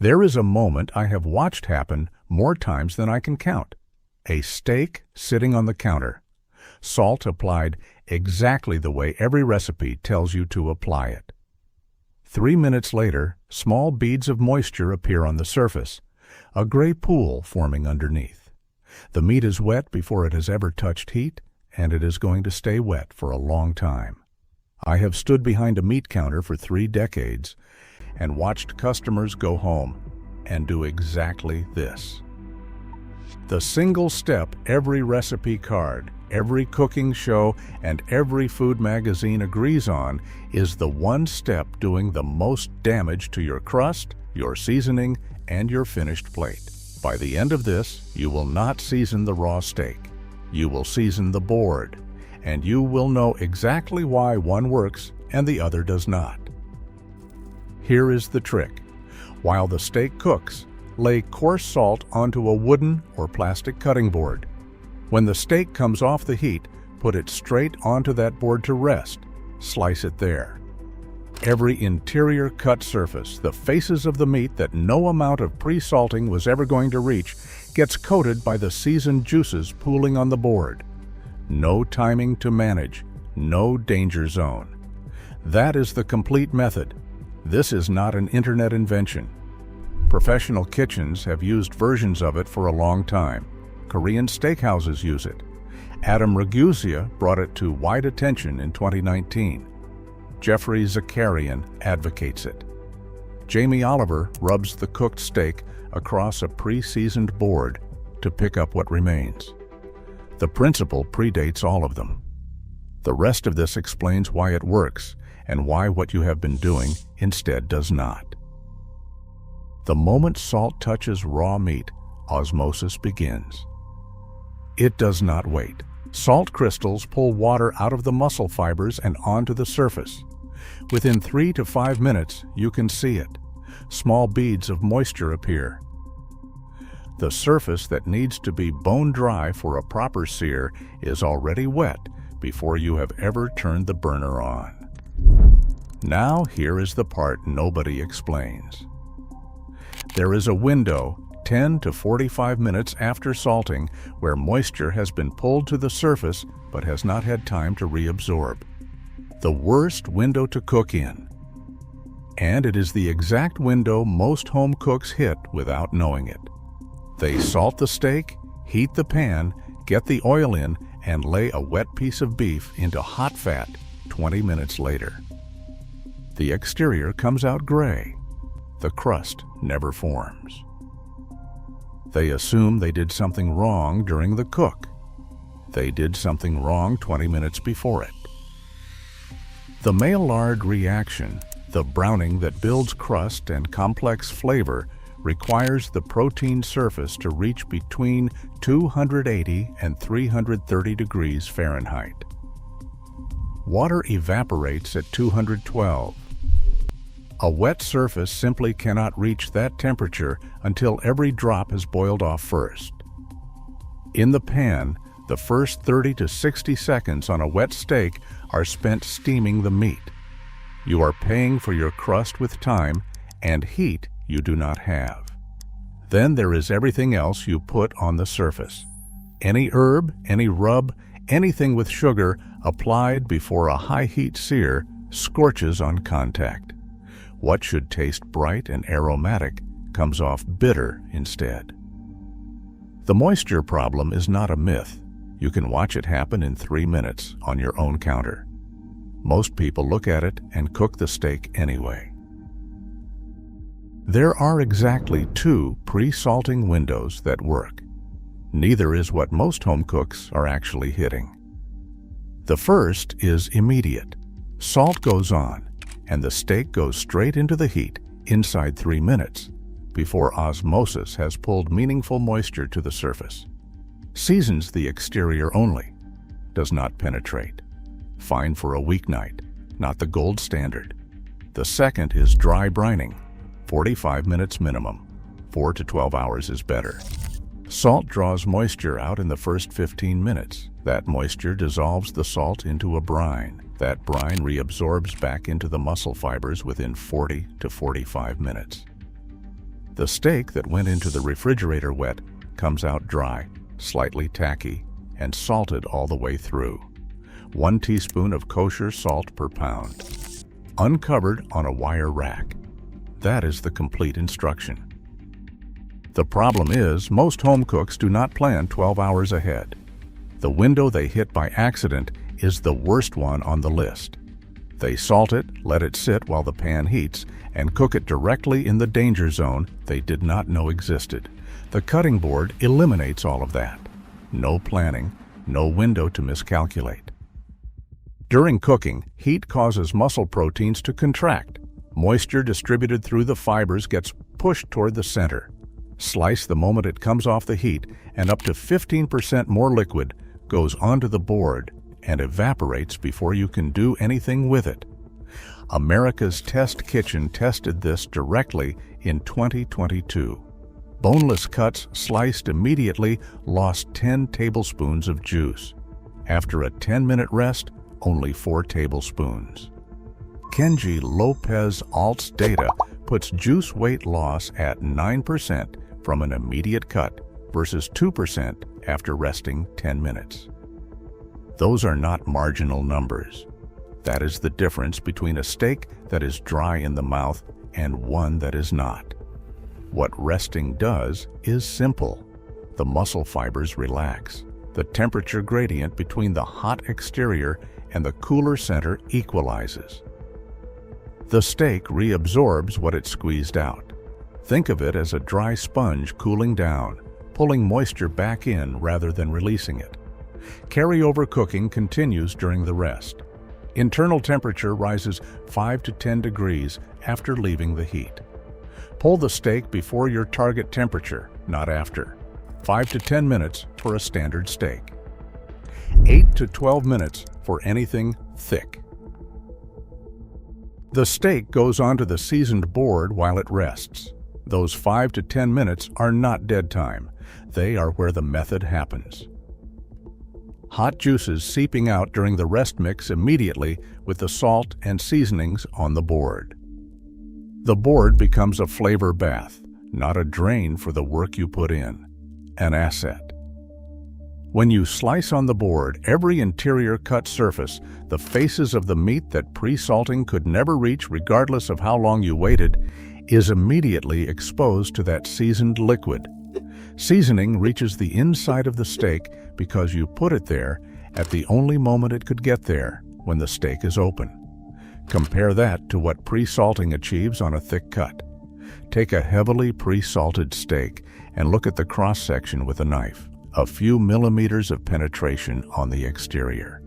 There is a moment I have watched happen more times than I can count. A steak sitting on the counter. Salt applied exactly the way every recipe tells you to apply it. 3 minutes later, small beads of moisture appear on the surface, a gray pool forming underneath. The meat is wet before it has ever touched heat, and it is going to stay wet for a long time. I have stood behind a meat counter for 3 decades and watched customers go home and do exactly this. The single step every recipe card, every cooking show, and every food magazine agrees on is the one step doing the most damage to your crust, your seasoning, and your finished plate. By the end of this, you will not season the raw steak. You will season the board, and you will know exactly why one works and the other does not. Here is the trick. While the steak cooks, lay coarse salt onto a wooden or plastic cutting board. When the steak comes off the heat, put it straight onto that board to rest. Slice it there. Every interior cut surface, the faces of the meat that no amount of pre-salting was ever going to reach, gets coated by the seasoned juices pooling on the board. No timing to manage, no danger zone. That is the complete method. This is not an internet invention. Professional kitchens have used versions of it for a long time. Korean steakhouses use it. Adam Ragusa brought it to wide attention in 2019. Jeffrey Zakarian advocates it. Jamie Oliver rubs the cooked steak across a pre-seasoned board to pick up what remains. The principle predates all of them. The rest of this explains why it works and why what you have been doing instead does not. The moment salt touches raw meat, osmosis begins. It does not wait. Salt crystals pull water out of the muscle fibers and onto the surface. Within 3 to 5 minutes, you can see it. Small beads of moisture appear. The surface that needs to be bone dry for a proper sear is already wet before you have ever turned the burner on. Now here is the part nobody explains. There is a window 10 to 45 minutes after salting where moisture has been pulled to the surface but has not had time to reabsorb. The worst window to cook in. And it is the exact window most home cooks hit without knowing it. They salt the steak, heat the pan, get the oil in, and lay a wet piece of beef into hot fat 20 minutes later. The exterior comes out gray. The crust never forms. They assume they did something wrong during the cook. They did something wrong 20 minutes before it. The Maillard reaction, the browning that builds crust and complex flavor, requires the protein surface to reach between 280 and 330 degrees Fahrenheit. Water evaporates at 212. A wet surface simply cannot reach that temperature until every drop has boiled off first. In the pan, the first 30 to 60 seconds on a wet steak are spent steaming the meat. You are paying for your crust with time and heat you do not have. Then there is everything else you put on the surface. Any herb, any rub, anything with sugar applied before a high heat sear scorches on contact. What should taste bright and aromatic comes off bitter instead. The moisture problem is not a myth. You can watch it happen in 3 minutes on your own counter. Most people look at it and cook the steak anyway. There are exactly 2 pre-salting windows that work. Neither is what most home cooks are actually hitting. The first is immediate. Salt goes on, and the steak goes straight into the heat inside 3 minutes before osmosis has pulled meaningful moisture to the surface. Seasons the exterior only, does not penetrate. Fine for a weeknight, not the gold standard. The second is dry brining, 45 minutes minimum. 4 to 12 hours is better. Salt draws moisture out in the first 15 minutes. That moisture dissolves the salt into a brine. That brine reabsorbs back into the muscle fibers within 40 to 45 minutes. The steak that went into the refrigerator wet comes out dry, slightly tacky, and salted all the way through. 1 teaspoon of kosher salt per pound. Uncovered on a wire rack. That is the complete instruction. The problem is, most home cooks do not plan 12 hours ahead. The window they hit by accident is the worst one on the list. They salt it, let it sit while the pan heats, and cook it directly in the danger zone they did not know existed. The cutting board eliminates all of that. No planning, no window to miscalculate. During cooking, heat causes muscle proteins to contract. Moisture distributed through the fibers gets pushed toward the center. Slice the moment it comes off the heat, and up to 15% more liquid goes onto the board and evaporates before you can do anything with it. America's Test Kitchen tested this directly in 2022. Boneless cuts sliced immediately lost 10 tablespoons of juice. After a 10-minute rest, only 4 tablespoons. Kenji Lopez Alt's data puts juice weight loss at 9% from an immediate cut versus 2% after resting 10 minutes. Those are not marginal numbers. That is the difference between a steak that is dry in the mouth and one that is not. What resting does is simple. The muscle fibers relax. The temperature gradient between the hot exterior and the cooler center equalizes. The steak reabsorbs what it squeezed out. Think of it as a dry sponge cooling down, pulling moisture back in rather than releasing it. Carryover cooking continues during the rest. Internal temperature rises 5 to 10 degrees after leaving the heat. Pull the steak before your target temperature, not after. 5 to 10 minutes for a standard steak. 8 to 12 minutes for anything thick. The steak goes onto the seasoned board while it rests. Those 5 to 10 minutes are not dead time. They are where the method happens. Hot juices seeping out during the rest mix immediately with the salt and seasonings on the board. The board becomes a flavor bath, not a drain for the work you put in. An asset. When you slice on the board, every interior cut surface, the faces of the meat that pre-salting could never reach regardless of how long you waited, is immediately exposed to that seasoned liquid. Seasoning reaches the inside of the steak because you put it there at the only moment it could get there, when the steak is open. Compare that to what pre-salting achieves on a thick cut. Take a heavily pre-salted steak and look at the cross-section with a knife. A few millimeters of penetration on the exterior.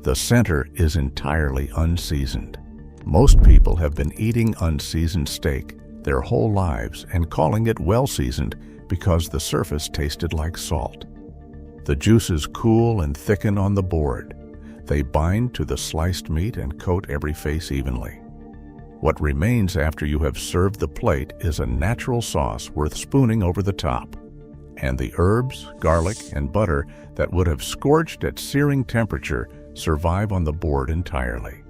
The center is entirely unseasoned. Most people have been eating unseasoned steak their whole lives and calling it well-seasoned because the surface tasted like salt. The juices cool and thicken on the board. They bind to the sliced meat and coat every face evenly. What remains after you have served the plate is a natural sauce worth spooning over the top. And the herbs, garlic, and butter that would have scorched at searing temperature survive on the board entirely.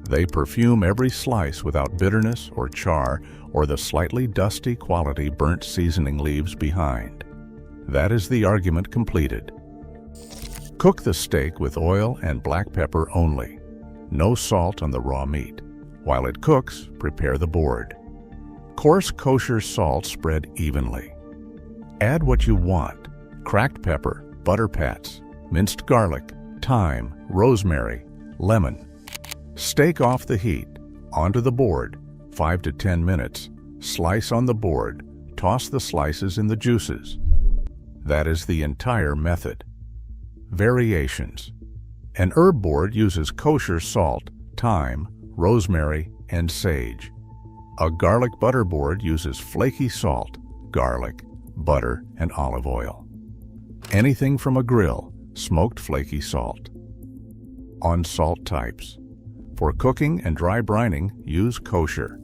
They perfume every slice without bitterness or char or the slightly dusty quality burnt seasoning leaves behind. That is the argument completed. Cook the steak with oil and black pepper only. No salt on the raw meat. While it cooks, prepare the board. Coarse kosher salt spread evenly. Add what you want: cracked pepper, butter pats, minced garlic, thyme, rosemary, lemon. Steak off the heat, onto the board, 5 to 10 minutes. Slice on the board, toss the slices in the juices. That is the entire method. Variations. An herb board uses kosher salt, thyme, rosemary, and sage. A garlic butter board uses flaky salt, garlic, butter, and olive oil. Anything from a grill, smoked flaky salt. On salt types. For cooking and dry brining, use kosher.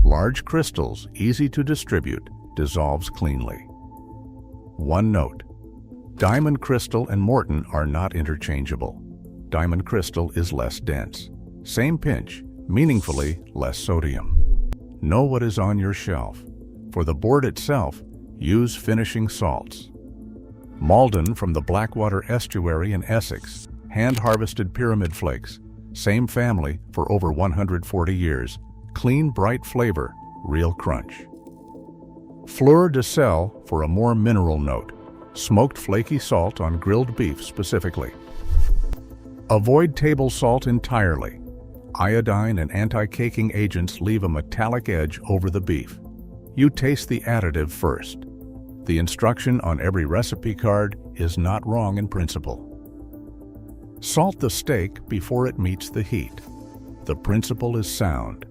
Large crystals, easy to distribute, dissolves cleanly. One note: Diamond crystal and Morton are not interchangeable. Diamond crystal is less dense. Same pinch, meaningfully less sodium. Know what is on your shelf. For the board itself, use finishing salts. Maldon from the Blackwater Estuary in Essex, hand-harvested pyramid flakes, same family for over 140 years, clean, bright flavor, real crunch. Fleur de sel for a more mineral note, smoked flaky salt on grilled beef specifically. Avoid table salt entirely. Iodine and anti-caking agents leave a metallic edge over the beef. You taste the additive first. The instruction on every recipe card is not wrong in principle. Salt the steak before it meets the heat. The principle is sound.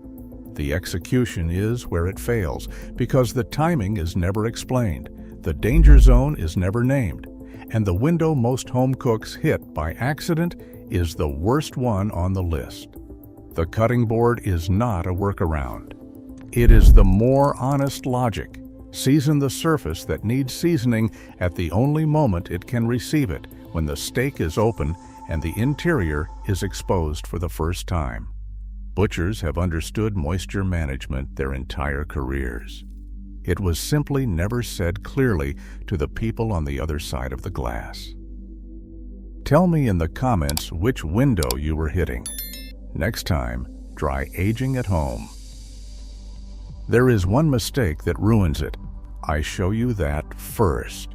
The execution is where it fails, because the timing is never explained, the danger zone is never named, and the window most home cooks hit by accident is the worst one on the list. The cutting board is not a workaround. It is the more honest logic. Season the surface that needs seasoning at the only moment it can receive it, when the steak is open and the interior is exposed for the first time. Butchers have understood moisture management their entire careers. It was simply never said clearly to the people on the other side of the glass. Tell me in the comments which window you were hitting. Next time, try aging at home. There is one mistake that ruins it. I show you that first.